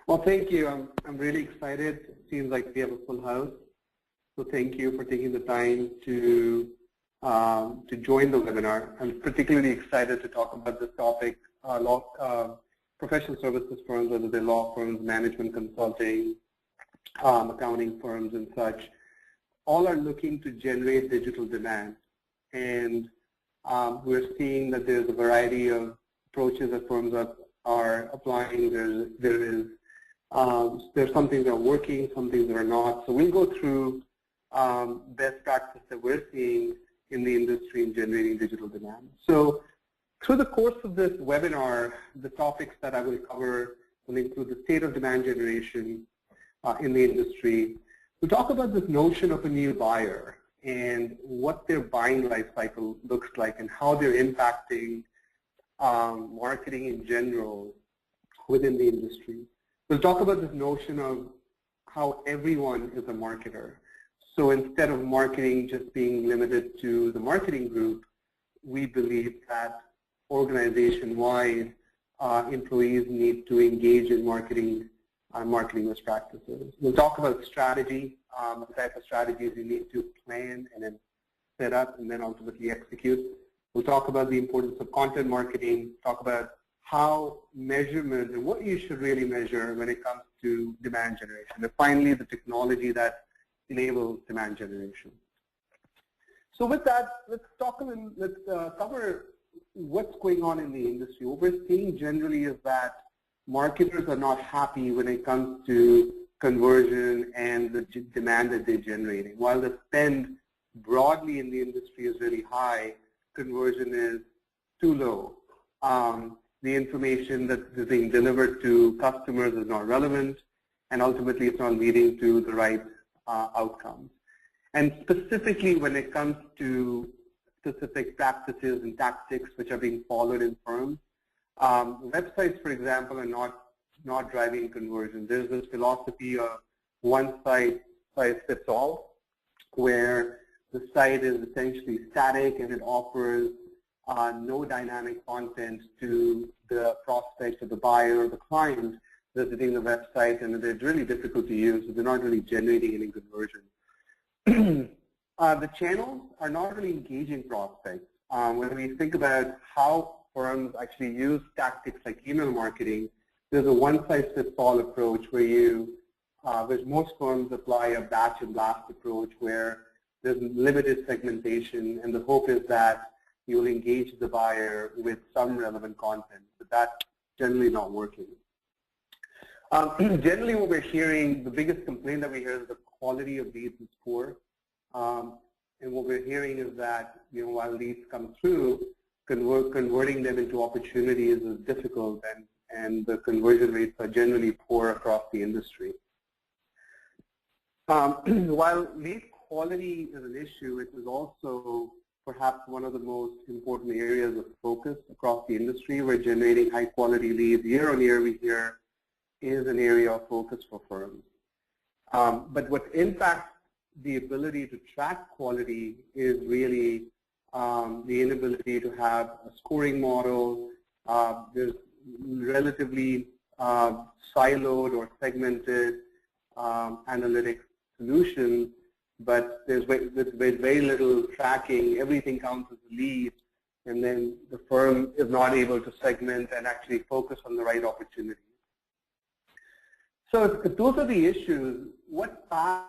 Well, thank you. I'm really excited. It seems like we have a full house. So thank you for taking the time to join the webinar. I'm particularly excited to talk about this topic. Professional services firms, whether they're law firms, management consulting, accounting firms and such, all are looking to generate digital demand. And we're seeing that there's a variety of approaches that firms are applying. There's some things that are working, some things that are not. So we'll go through best practices that we're seeing in the industry in generating digital demand. So through the course of this webinar, the topics that I will cover will include the state of demand generation in the industry. We'll talk about this notion of a new buyer and what their buying life cycle looks like and how they're impacting marketing in general within the industry. We'll talk about this notion of how everyone is a marketer. So instead of marketing just being limited to the marketing group, we believe that organization-wide employees need to engage in marketing best practices. We'll talk about strategy, the type of strategies you need to plan and then set up and then ultimately execute. We'll talk about the importance of content marketing, talk about how measurement and what you should really measure when it comes to demand generation. And finally, the technology that enables demand generation. So with that, let's cover what's going on in the industry. What we're seeing generally is that marketers are not happy when it comes to conversion and the demand that they're generating. While the spend broadly in the industry is really high, conversion is too low. The information that is being delivered to customers is not relevant, and ultimately it's not leading to the right outcomes. And specifically when it comes to specific practices and tactics which are being followed in firms, websites, for example, are not driving conversion. There's this philosophy of one size fits all, where the site is essentially static and it offers no dynamic content to the prospect or the buyer or the client visiting the website, and they're really difficult to use, so they're not really generating any conversion. The channels are not really engaging prospects. When we think about how firms actually use tactics like email marketing, there's a one-size-fits-all approach where most firms apply a batch and blast approach where there's limited segmentation, and the hope is that you will engage the buyer with some relevant content, but that's generally not working. Generally what we're hearing, the biggest complaint that we hear is the quality of leads is poor. And what we're hearing is that, while leads come through, converting them into opportunities is difficult, and the conversion rates are generally poor across the industry. While lead quality is an issue, it is also perhaps one of the most important areas of focus across the industry, where generating high quality leads year on year we hear is an area of focus for firms. But what impacts the ability to track quality is really the inability to have a scoring model. There's relatively siloed or segmented analytics solutions, but there's with very little tracking. Everything counts as a lead, and then the firm is not able to segment and actually focus on the right opportunities. So if those are the issues, what path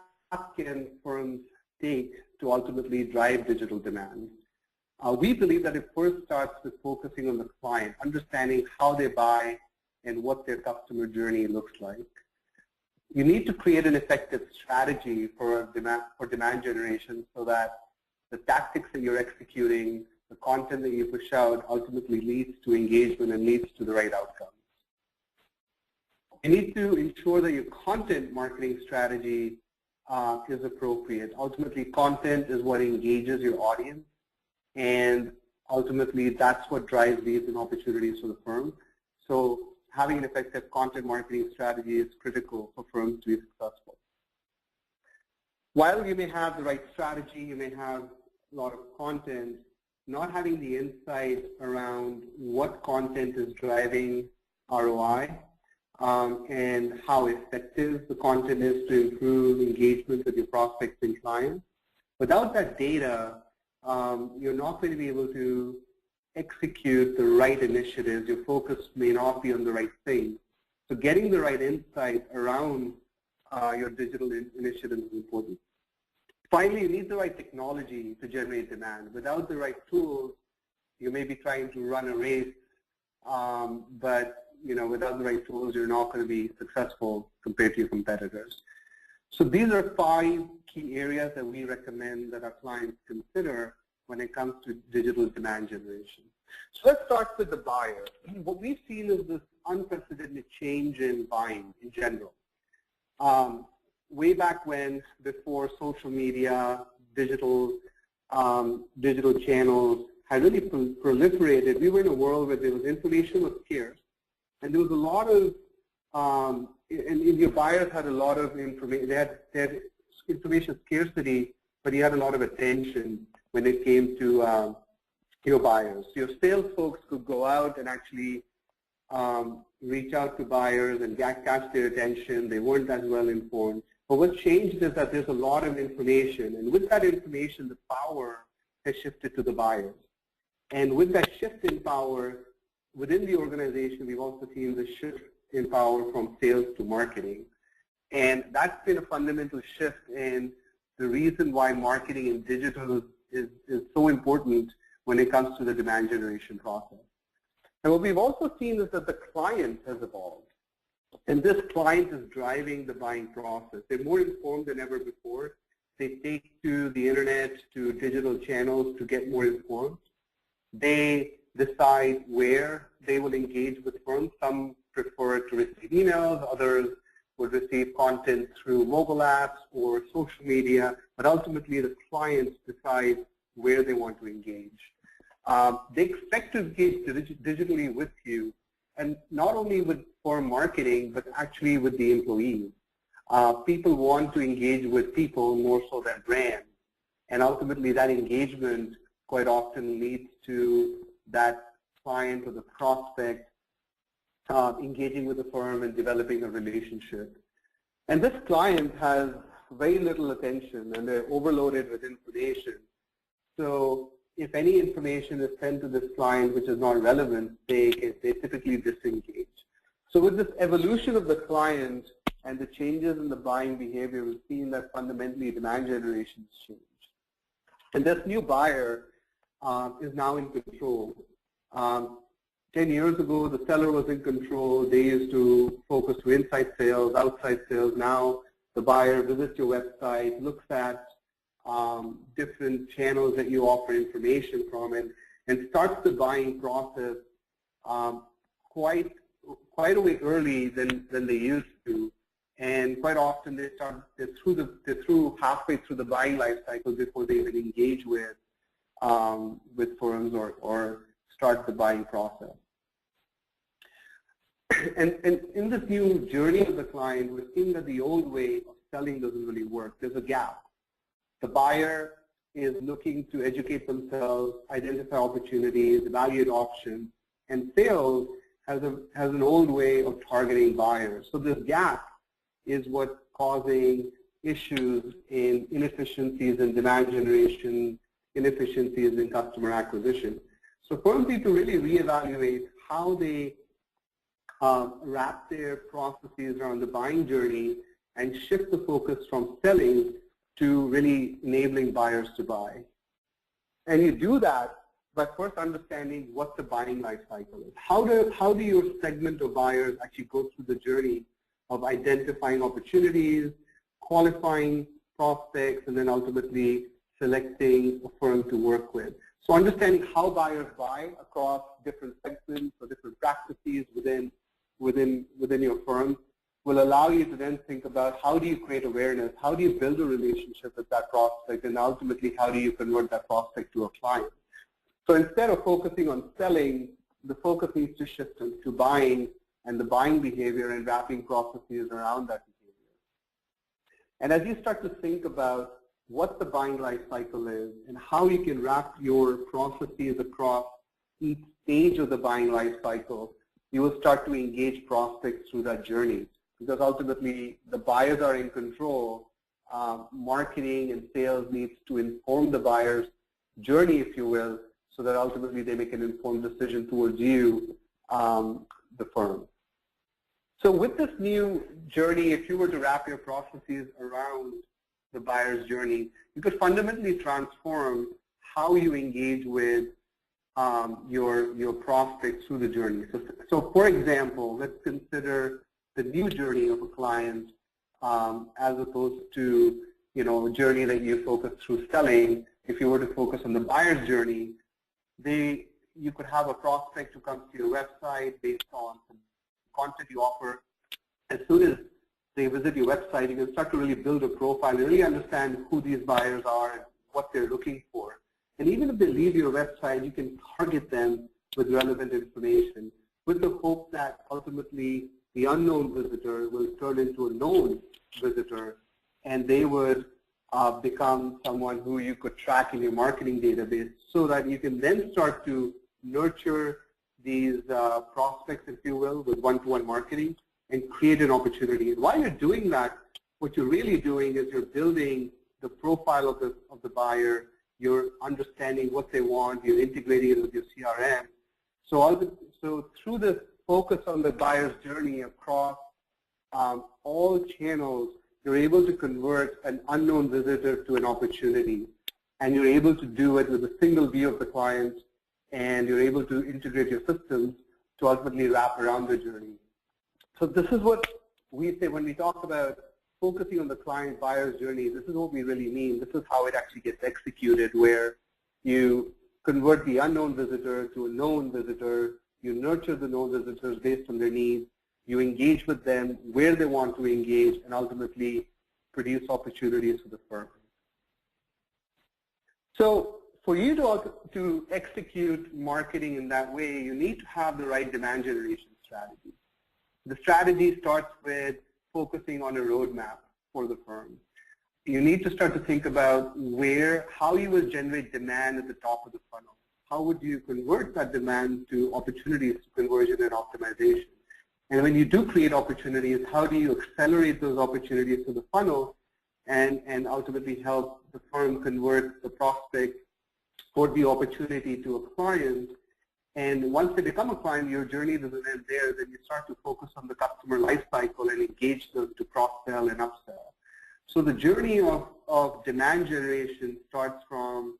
can firms take to ultimately drive digital demand? We believe that it first starts with focusing on the client, understanding how they buy and what their customer journey looks like. You need to create an effective strategy for demand generation so that the tactics that you're executing, the content that you push out ultimately leads to engagement and leads to the right outcomes. You need to ensure that your content marketing strategy is appropriate. Ultimately, content is what engages your audience, and ultimately that's what drives leads and opportunities for the firm. So having an effective content marketing strategy is critical for firms to be successful. While you may have the right strategy, you may have a lot of content, not having the insight around what content is driving ROI and how effective the content is to improve engagement with your prospects and clients. Without that data, you're not going to be able to execute the right initiatives. Your focus may not be on the right thing. So getting the right insight around your digital initiatives is important. Finally, you need the right technology to generate demand. Without the right tools, you may be trying to run a race, but without the right tools, you're not going to be successful compared to your competitors. So these are 5 key areas that we recommend that our clients consider when it comes to digital demand generation. So let's start with the buyer. What we've seen is this unprecedented change in buying in general. Way back when, before social media, digital channels had really proliferated, we were in a world where there was information was scarce, and there was a lot of, and your buyers had a lot of information. They had information scarcity, but you had a lot of attention when it came to your buyers. Your sales folks could go out and actually reach out to buyers and catch their attention. They weren't as well informed. But what changed is that there's a lot of information, and with that information, the power has shifted to the buyers. And with that shift in power within the organization, we've also seen the shift in power from sales to marketing. And that's been a fundamental shift, and the reason why marketing and digital is so important when it comes to the demand generation process. And what we've also seen is that the client has evolved. And this client is driving the buying process. They're more informed than ever before. They take to the internet, to digital channels to get more informed. They decide where they will engage with firms. Some prefer to receive emails, others would receive content through mobile apps or social media, but ultimately the clients decide where they want to engage. They expect to engage digitally with you, and not only with for marketing, but actually with the employees. People want to engage with people more so than brands, and ultimately that engagement quite often leads to that client or the prospect engaging with the firm and developing a relationship. And this client has very little attention, and they're overloaded with information. So if any information is sent to this client which is not relevant, they typically disengage. So with this evolution of the client and the changes in the buying behavior, we've seen that fundamentally demand generation has changed. And this new buyer is now in control. 10 years ago, the seller was in control. They used to focus to inside sales, outside sales. Now the buyer visits your website, looks at different channels that you offer information from, and starts the buying process quite a way early than they used to. And quite often they're through halfway through the buying life cycle before they even engage with firms or start the buying process. And in this new journey of the client, we're seeing that the old way of selling doesn't really work. There's a gap. The buyer is looking to educate themselves, identify opportunities, evaluate options, and sales has an old way of targeting buyers. So this gap is what's causing issues in inefficiencies in demand generation, inefficiencies in customer acquisition. So firms need to really reevaluate how they wrap their processes around the buying journey and shift the focus from selling to really enabling buyers to buy. And you do that by first understanding what the buying life cycle is. How do your segment of buyers actually go through the journey of identifying opportunities, qualifying prospects, and then ultimately selecting a firm to work with. So understanding how buyers buy across different segments or different practices within your firm will allow you to then think about how do you create awareness, how do you build a relationship with that prospect, and ultimately how do you convert that prospect to a client. So instead of focusing on selling, the focus needs to shift to buying and the buying behavior and wrapping processes around that behavior. And as you start to think about what the buying life cycle is and how you can wrap your processes across each stage of the buying life cycle, you will start to engage prospects through that journey, because ultimately the buyers are in control. Marketing and sales needs to inform the buyer's journey, if you will, so that ultimately they make an informed decision towards you, the firm. So with this new journey, if you were to wrap your processes around the buyer's journey, you could fundamentally transform how you engage with your prospects through the journey. So for example, let's consider the new journey of a client as opposed to a journey that you focus through selling. If you were to focus on the buyer's journey, you could have a prospect who comes to your website based on some content you offer. As soon as they visit your website, you can start to really build a profile, really understand who these buyers are and what they're looking for. And even if they leave your website, you can target them with relevant information with the hope that ultimately the unknown visitor will turn into a known visitor, and they would become someone who you could track in your marketing database, so that you can then start to nurture these prospects, if you will, with one-to-one marketing and create an opportunity. And while you're doing that, what you're really doing is you're building the profile of the buyer, you're understanding what they want, you're integrating it with your CRM. So through this focus on the buyer's journey across all channels, you're able to convert an unknown visitor to an opportunity. And you're able to do it with a single view of the client, and you're able to integrate your systems to ultimately wrap around the journey. So this is what we say when we talk about focusing on the client buyer's journey. This is what we really mean. This is how it actually gets executed, where you convert the unknown visitor to a known visitor, you nurture the known visitors based on their needs, you engage with them where they want to engage, and ultimately produce opportunities for the firm. So for you to execute marketing in that way, you need to have the right demand generation strategy. The strategy starts with focusing on a roadmap for the firm. You need to start to think about how you will generate demand at the top of the funnel. How would you convert that demand to opportunities to conversion and optimization? And when you do create opportunities, how do you accelerate those opportunities to the funnel and ultimately help the firm convert the prospect or the opportunity to a client? And once they become a client, your journey doesn't end there. Then you start to focus on the customer life cycle and engage them to cross-sell and upsell. So the journey of demand generation starts from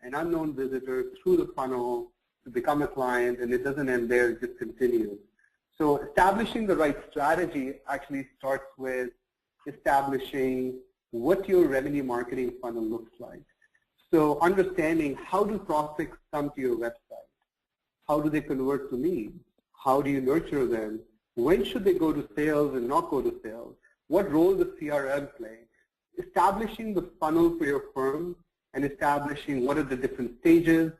an unknown visitor through the funnel to become a client, and it doesn't end there, it just continues. So establishing the right strategy actually starts with establishing what your revenue marketing funnel looks like. So understanding, how do prospects come to your website? How do they convert to leads? How do you nurture them? When should they go to sales and not go to sales? What role does CRM play? Establishing the funnel for your firm and establishing what are the different stages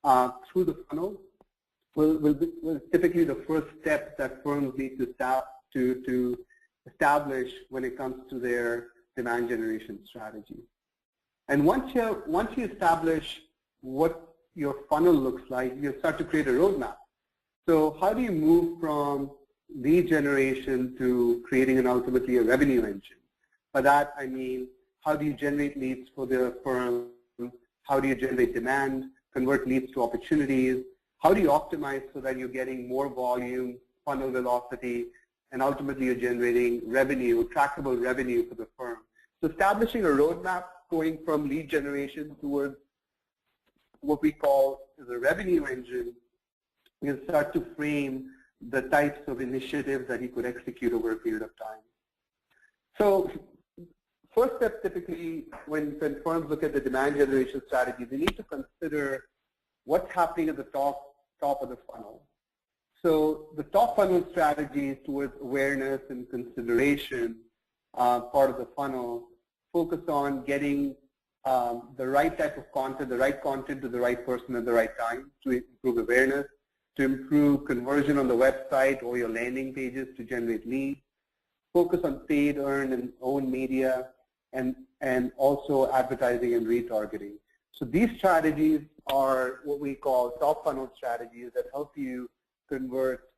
through the funnel will typically the first step that firms need to establish when it comes to their demand generation strategy. And once you establish what your funnel looks like, you start to create a roadmap. So how do you move from lead generation to creating ultimately a revenue engine? By that I mean, how do you generate leads for the firm? How do you generate demand, convert leads to opportunities? How do you optimize so that you're getting more volume, funnel velocity, and ultimately you're generating revenue, trackable revenue for the firm? So establishing a roadmap going from lead generation towards what we call is a revenue engine, you start to frame the types of initiatives that you could execute over a period of time. So first step, typically when firms look at the demand generation strategy, they need to consider what's happening at the top of the funnel. So the top funnel strategies towards awareness and consideration part of the funnel focus on getting the right type of content, the right content to the right person at the right time to improve awareness, to improve conversion on the website or your landing pages to generate leads, focus on paid, earned, and owned media, and also advertising and retargeting. So these strategies are what we call top funnel strategies that help you convert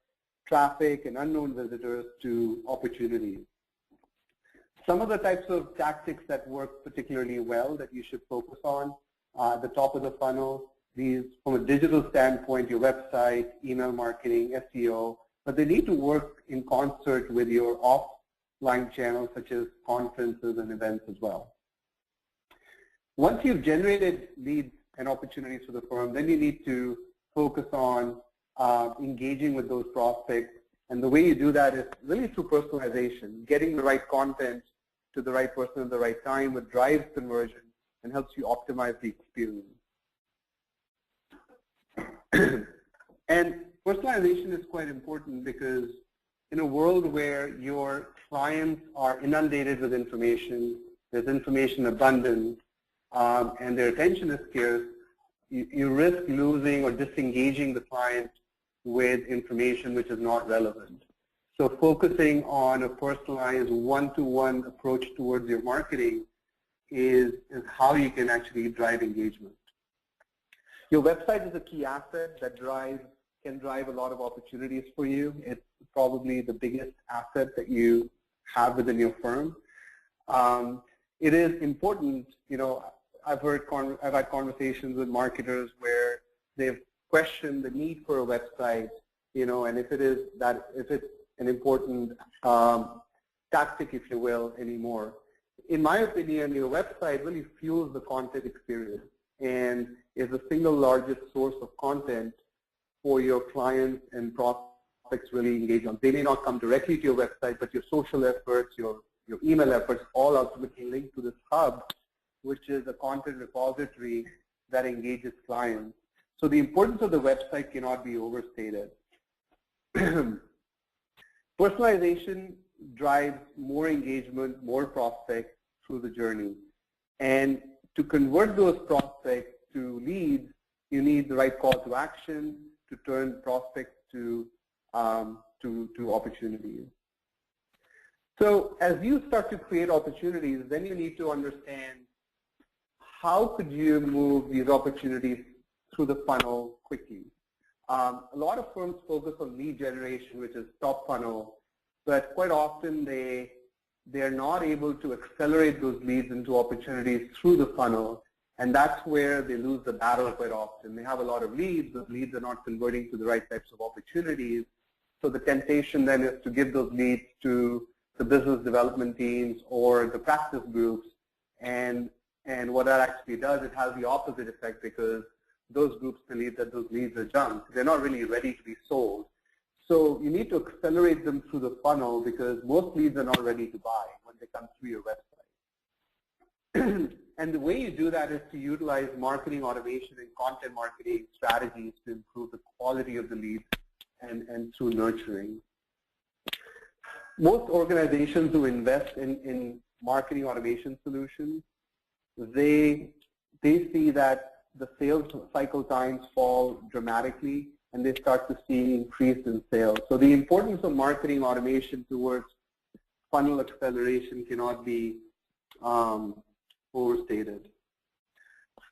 traffic and unknown visitors to opportunities. Some of the types of tactics that work particularly well that you should focus on at the top of the funnel, these from a digital standpoint, your website, email marketing, SEO, but they need to work in concert with your offline channels such as conferences and events as well. Once you've generated leads and opportunities for the firm, then you need to focus on engaging with those prospects. And the way you do that is really through personalization, getting the right content to the right person at the right time, which drives conversion and helps you optimize the experience. And personalization is quite important because in a world where your clients are inundated with information, there's information abundance, and their attention is scarce, you risk losing or disengaging the client with information which is not relevant. So focusing on a personalized one-to-one approach towards your marketing is how you can actually drive engagement. Your website is a key asset that can drive a lot of opportunities for you. It's probably the biggest asset that you have within your firm. It is important, I've had conversations with marketers where they've questioned the need for a website, and if it's an important tactic, if you will, anymore. In my opinion, your website really fuels the content experience and is the single largest source of content for your clients and prospects really engage on. They may not come directly to your website, but your social efforts, your email efforts, all ultimately link to this hub, which is a content repository that engages clients. So the importance of the website cannot be overstated. Personalization drives more engagement, more prospects through the journey. And to convert those prospects to leads, you need the right call to action to turn prospects to opportunities. So as you start to create opportunities, then you need to understand how could you move these opportunities through the funnel quickly. A lot of firms focus on lead generation, which is top funnel, but quite often they're not able to accelerate those leads into opportunities through the funnel, and that's where they lose the battle quite often. They have a lot of leads, those leads are not converting to the right types of opportunities, so the temptation then is to give those leads to the business development teams or the practice groups, and what that actually does, it has the opposite effect because those groups believe that those leads are junk. They're not really ready to be sold. So you need to accelerate them through the funnel because most leads are not ready to buy when they come through your website. And the way you do that is to utilize marketing automation and content marketing strategies to improve the quality of the leads and through nurturing. Most organizations who invest in marketing automation solutions, they see that the sales cycle times fall dramatically and they start to see increase in sales. So the importance of marketing automation towards funnel acceleration cannot be overstated.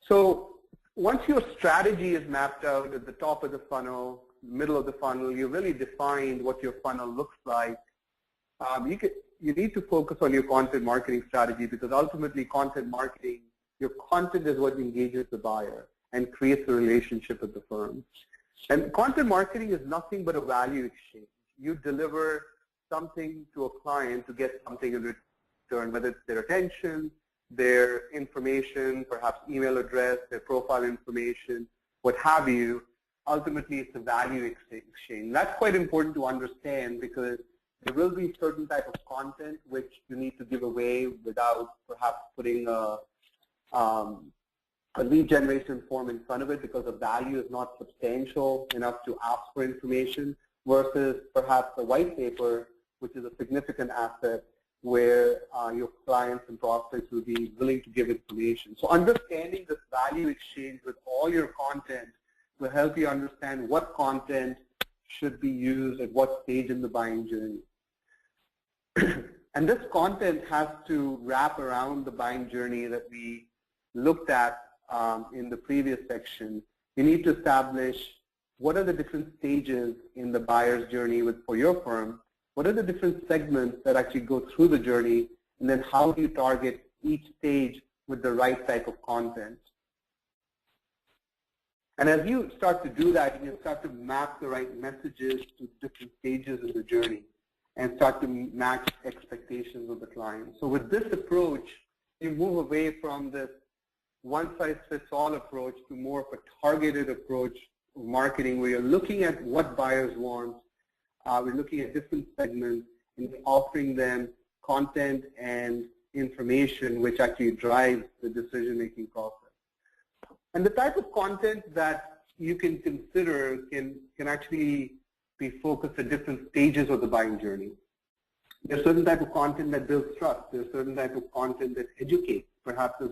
So once your strategy is mapped out at the top of the funnel, middle of the funnel, you really defined what your funnel looks like, you need to focus on your content marketing strategy because ultimately content marketing, your content is what engages the buyer and creates a relationship with the firm. And content marketing is nothing but a value exchange. You deliver something to a client to get something in return, whether it's their attention, their information, perhaps email address, their profile information, what have you. Ultimately, it's a value exchange. That's quite important to understand because there will be certain type of content which you need to give away without perhaps putting a lead generation form in front of it because the value is not substantial enough to ask for information versus perhaps a white paper, which is a significant asset where your clients and prospects will be willing to give information. So understanding this value exchange with all your content will help you understand what content should be used at what stage in the buying journey. And this content has to wrap around the buying journey that we looked at in the previous section. You need to establish what are the different stages in the buyer's journey for your firm? What are the different segments that actually go through the journey? And then how do you target each stage with the right type of content? And as you start to do that, you start to map the right messages to different stages of the journey and start to match expectations of the client. So with this approach, you move away from this one-size-fits-all approach to more of a targeted approach of marketing where you're looking at what buyers want. We're looking at different segments and offering them content and information which actually drives the decision-making process. And the type of content that you can consider can actually be focused at different stages of the buying journey. There's certain type of content that builds trust. There's certain type of content that educates, perhaps is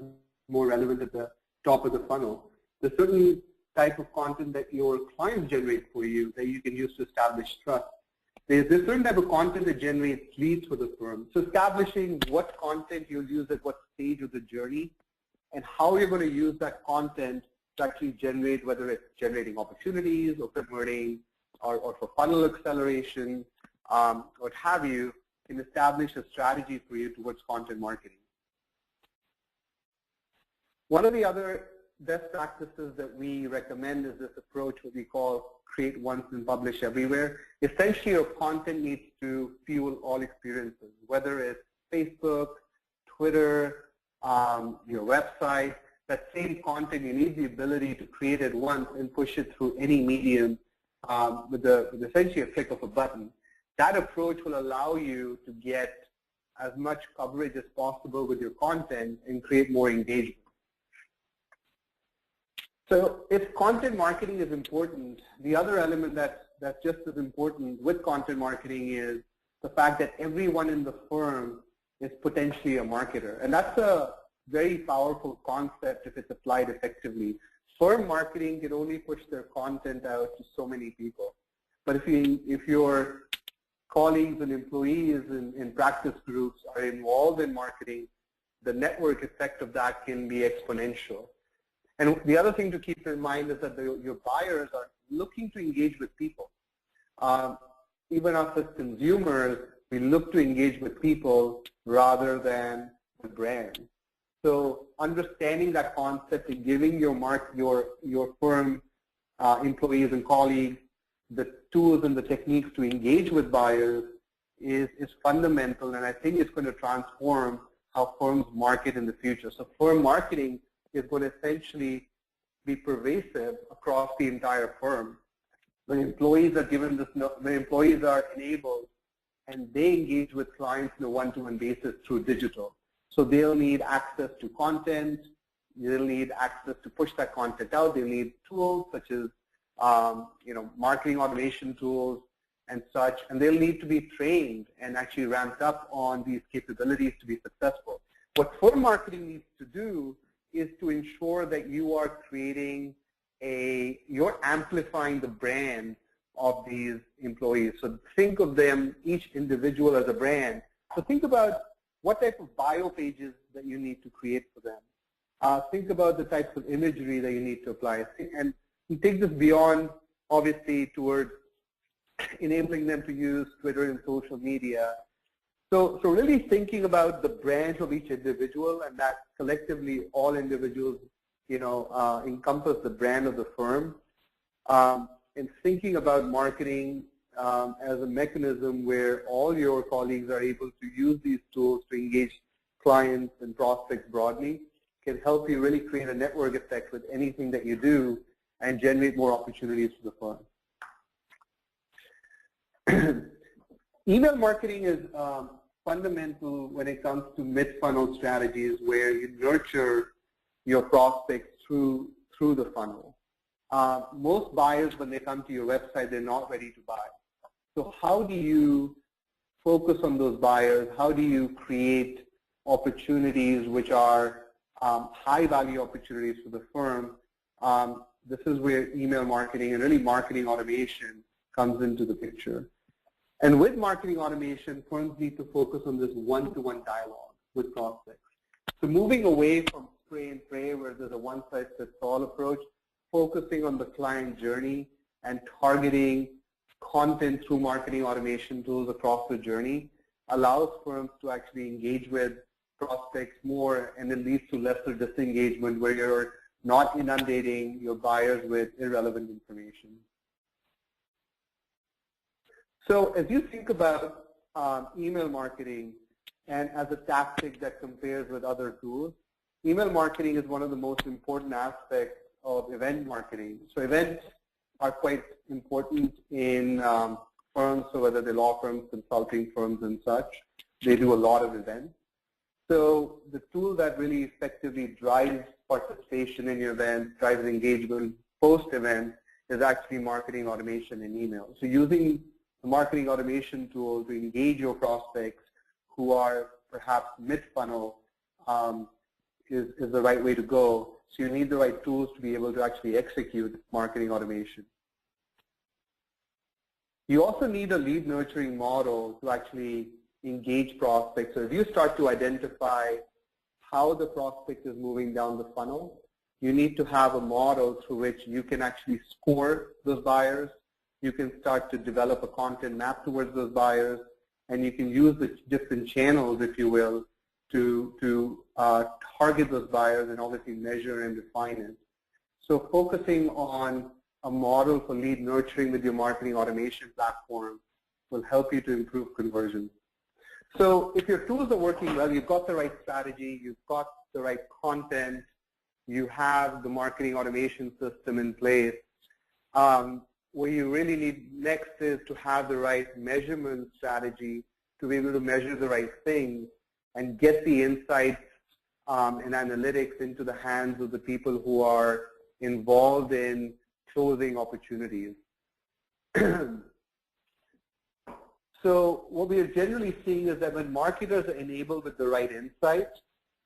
more relevant at the top of the funnel. There's certain type of content that your clients generate for you that you can use to establish trust. There's certain type of content that generates leads for the firm. So establishing what content you'll use at what stage of the journey and how you're going to use that content to actually generate, whether it's generating opportunities or converting or for funnel acceleration, what have you, can establish a strategy for you towards content marketing. One of the other best practices that we recommend is this approach, what we call create once and publish everywhere. Essentially, your content needs to fuel all experiences, whether it's Facebook, Twitter, your website. That same content, you need the ability to create it once and push it through any medium with essentially a click of a button. That approach will allow you to get as much coverage as possible with your content and create more engagement. So if content marketing is important, the other element that's just as important with content marketing is the fact that everyone in the firm is potentially a marketer. And that's a very powerful concept if it's applied effectively. Firm marketing can only push their content out to so many people. But if your colleagues and employees in practice groups are involved in marketing, the network effect of that can be exponential. And the other thing to keep in mind is that your buyers are looking to engage with people. Even us as consumers, we look to engage with people rather than the brand. So understanding that concept and giving your firm employees and colleagues the tools and the techniques to engage with buyers is fundamental, and I think it's going to transform how firms market in the future. So firm marketing is going to essentially be pervasive across the entire firm. The employees are given this, the employees are enabled, and they engage with clients on a one-to-one basis through digital. So they'll need access to content, they'll need access to push that content out, they'll need tools such as marketing automation tools and such, and they'll need to be trained and actually ramped up on these capabilities to be successful. What firm marketing needs to do is to ensure that you are creating you're amplifying the brand of these employees. So think of them, each individual, as a brand. So think about what type of bio pages that you need to create for them. Think about the types of imagery that you need to apply. And take this beyond, obviously, towards enabling them to use Twitter and social media. So really thinking about the brand of each individual, and that collectively all individuals, encompass the brand of the firm, and thinking about marketing as a mechanism where all your colleagues are able to use these tools to engage clients and prospects broadly can help you really create a network effect with anything that you do and generate more opportunities for the firm. Email marketing is fundamental when it comes to mid-funnel strategies where you nurture your prospects through the funnel. Most buyers, when they come to your website, they're not ready to buy. So how do you focus on those buyers? How do you create opportunities which are high-value opportunities for the firm? This is where email marketing and really marketing automation comes into the picture. And with marketing automation, firms need to focus on this one-to-one dialogue with prospects. So moving away from spray and pray, where there's a one-size-fits-all approach, focusing on the client journey and targeting content through marketing automation tools across the journey allows firms to actually engage with prospects more, and it leads to lesser disengagement where you're not inundating your buyers with irrelevant information. So as you think about email marketing and as a tactic that compares with other tools, email marketing is one of the most important aspects of event marketing. So events are quite important in firms, so whether they're law firms, consulting firms, and such, they do a lot of events. So the tool that really effectively drives participation in your event, drives engagement post-event, is actually marketing automation and email. So using the marketing automation tool to engage your prospects who are perhaps mid-funnel is the right way to go. So you need the right tools to be able to actually execute marketing automation. You also need a lead nurturing model to actually engage prospects. So if you start to identify how the prospect is moving down the funnel, you need to have a model through which you can actually score those buyers. You can start to develop a content map towards those buyers, and you can use the different channels, if you will, to target those buyers and obviously measure and refine it. So focusing on a model for lead nurturing with your marketing automation platform will help you to improve conversion. So if your tools are working well, you've got the right strategy, you've got the right content, you have the marketing automation system in place, what you really need next is to have the right measurement strategy to be able to measure the right things and get the insights and analytics into the hands of the people who are involved in closing opportunities. So what we are generally seeing is that when marketers are enabled with the right insights,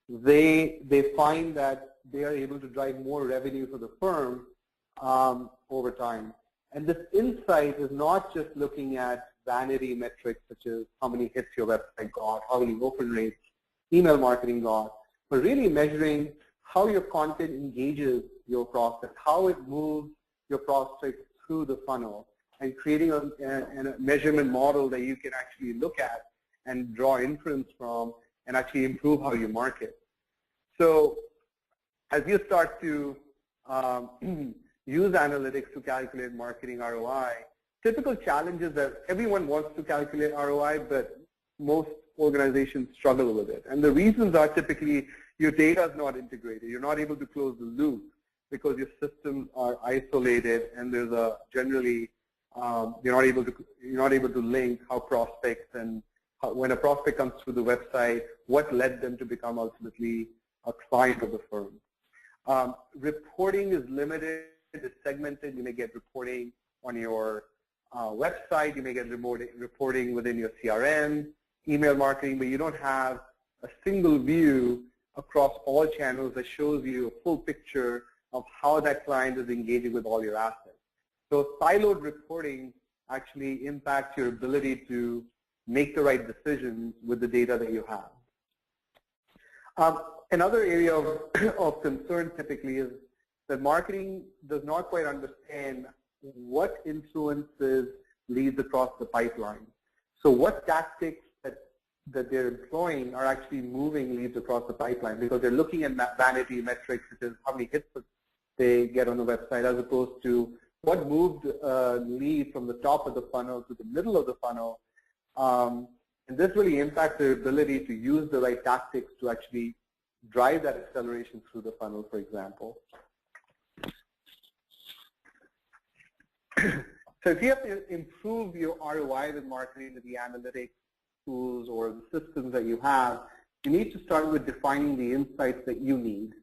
they find that they are able to drive more revenue for the firm over time. And this insight is not just looking at vanity metrics such as how many hits your website got, how many open rates email marketing got, but really measuring how your content engages your prospect, how it moves your prospect through the funnel, and creating a measurement model that you can actually look at and draw inference from and actually improve how you market. So as you start to use analytics to calculate marketing ROI, typical challenges that everyone wants to calculate ROI, but most organizations struggle with it. And the reasons are typically your data is not integrated. You're not able to close the loop because your systems are isolated, and there's a generally you're not able to link how prospects and when a prospect comes through the website, what led them to become ultimately a client of the firm. Reporting is limited, it's segmented. You may get reporting on your website, you may get reporting within your CRM, email marketing, but you don't have a single view across all channels that shows you a full picture of how that client is engaging with all your assets. So siloed reporting actually impacts your ability to make the right decisions with the data that you have. Another area of concern typically is that marketing does not quite understand what influences leads across the pipeline. So what tactics that they're employing are actually moving leads across the pipeline, because they're looking at vanity metrics, such as how many hits they get on the website, as opposed to what moved lead from the top of the funnel to the middle of the funnel. And this really impacts their ability to use the right tactics to actually drive that acceleration through the funnel, for example. So if you have to improve your ROI with marketing, with the analytics tools or the systems that you have, you need to start with defining the insights that you need.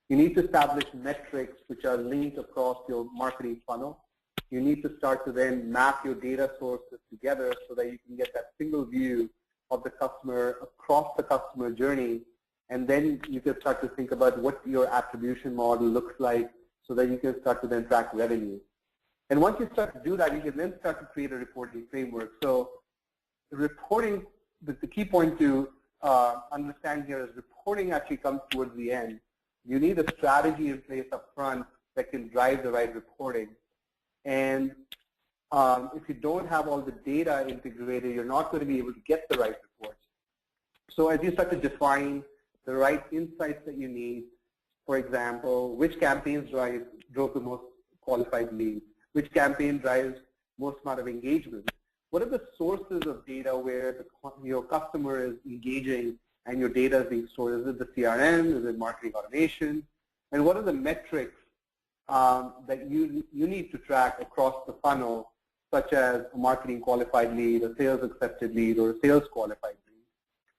You need to establish metrics which are linked across your marketing funnel. You need to start to then map your data sources together so that you can get that single view of the customer across the customer journey. And then you can start to think about what your attribution model looks like so that you can start to then track revenue. And once you start to do that, you can then start to create a reporting framework. So reporting, the key point to understand here is reporting actually comes towards the end. You need a strategy in place up front that can drive the right reporting. And if you don't have all the data integrated, you're not going to be able to get the right reports. So as you start to define the right insights that you need, for example, which campaigns drove the most qualified leads, which campaign drives most amount of engagement, what are the sources of data where your customer is engaging and your data is being stored? Is it the CRM? Is it marketing automation? And what are the metrics that you need to track across the funnel, such as a marketing qualified lead, a sales accepted lead, or a sales qualified lead?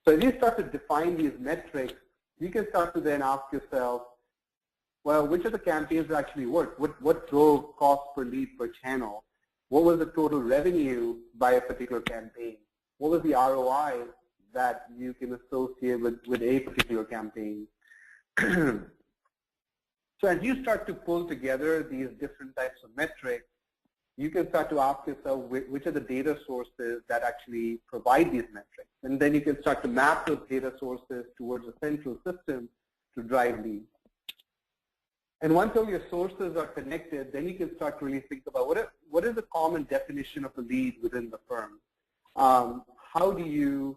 So as you start to define these metrics, you can start to then ask yourself, well, which of the campaigns actually worked? What drove cost per lead per channel? What was the total revenue by a particular campaign? What was the ROI that you can associate with a particular campaign? So as you start to pull together these different types of metrics, you can start to ask yourself which are the data sources that actually provide these metrics. And then you can start to map those data sources towards a central system to drive leads. And once all your sources are connected, then you can start to really think about what is the common definition of a lead within the firm? How do you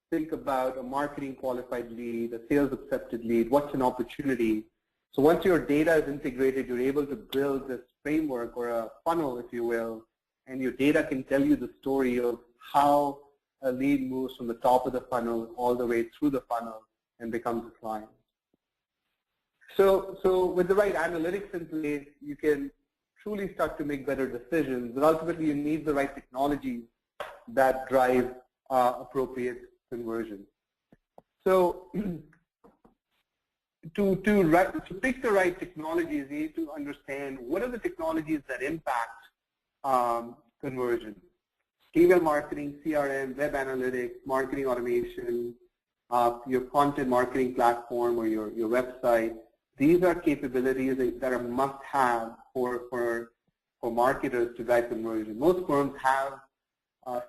think about a marketing qualified lead, a sales accepted lead? What's an opportunity? So once your data is integrated, you're able to build this framework or a funnel, if you will, and your data can tell you the story of how a lead moves from the top of the funnel all the way through the funnel and becomes a client. So with the right analytics in place, you can truly start to make better decisions, but ultimately you need the right technologies that drive appropriate conversion. So to pick the right technologies, you need to understand what are the technologies that impact conversion. Email marketing, CRM, web analytics, marketing automation, your content marketing platform or your website. These are capabilities that are must-have for marketers to drive conversion. Most firms have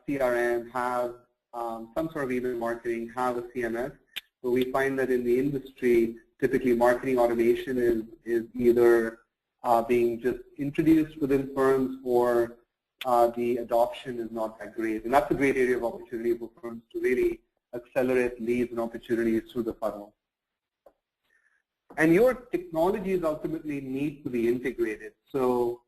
CRM, have some sort of email marketing, have a CMS, but we find that in the industry, typically marketing automation is either being just introduced within firms or the adoption is not that great. And that's a great area of opportunity for firms to really accelerate leads and opportunities through the funnel. And your technologies ultimately need to be integrated so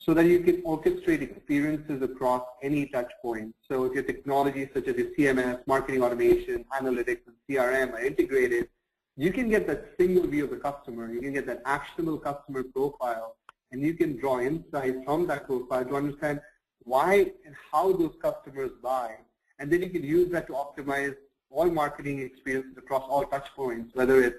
that you can orchestrate experiences across any touch point. So if your technologies such as your CMS, marketing automation, analytics, and CRM are integrated, you can get that single view of the customer. You can get that actionable customer profile, and you can draw insights from that profile to understand why and how those customers buy. And then you can use that to optimize all marketing experiences across all touch points, whether it's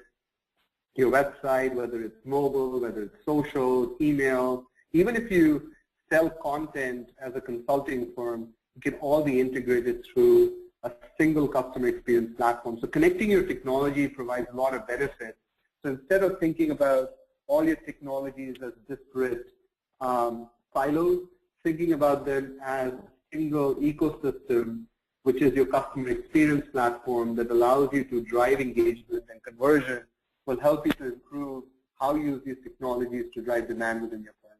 your website, whether it's mobile, whether it's social, email. Even if you sell content as a consulting firm, it can all be integrated through a single customer experience platform. So connecting your technology provides a lot of benefits. So instead of thinking about all your technologies as disparate silos, thinking about them as a single ecosystem, which is your customer experience platform that allows you to drive engagement and conversion, will help you to improve how you use these technologies to drive demand within your firm.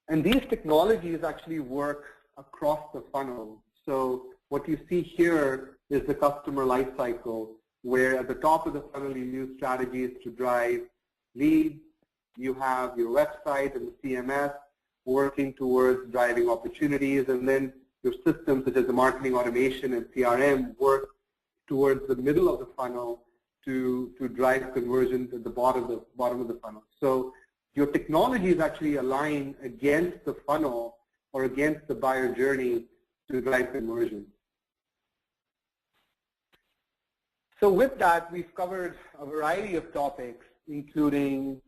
And these technologies actually work across the funnel. So what you see here is the customer life cycle, where at the top of the funnel you use strategies to drive leads. You have your website and the CMS working towards driving opportunities, and then your systems such as the marketing automation and CRM work towards the middle of the funnel to drive conversions at the bottom of the funnel. So your technologies actually align against the funnel or against the buyer journey to drive conversion. So with that, we've covered a variety of topics, including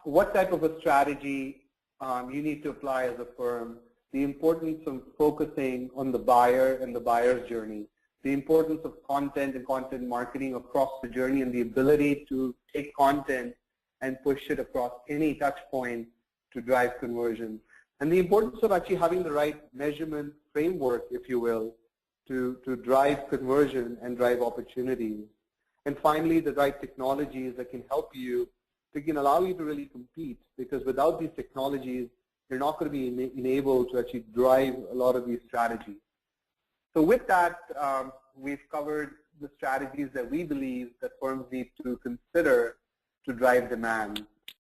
what type of a strategy you need to apply as a firm, the importance of focusing on the buyer and the buyer's journey, the importance of content and content marketing across the journey, and the ability to take content and push it across any touch point to drive conversion. And the importance of actually having the right measurement framework, if you will, to drive conversion and drive opportunities. And finally, the right technologies that can help you that can allow you to really compete, because without these technologies, you're not going to be enabled to actually drive a lot of these strategies. So with that, we've covered the strategies that we believe that firms need to consider to drive demand.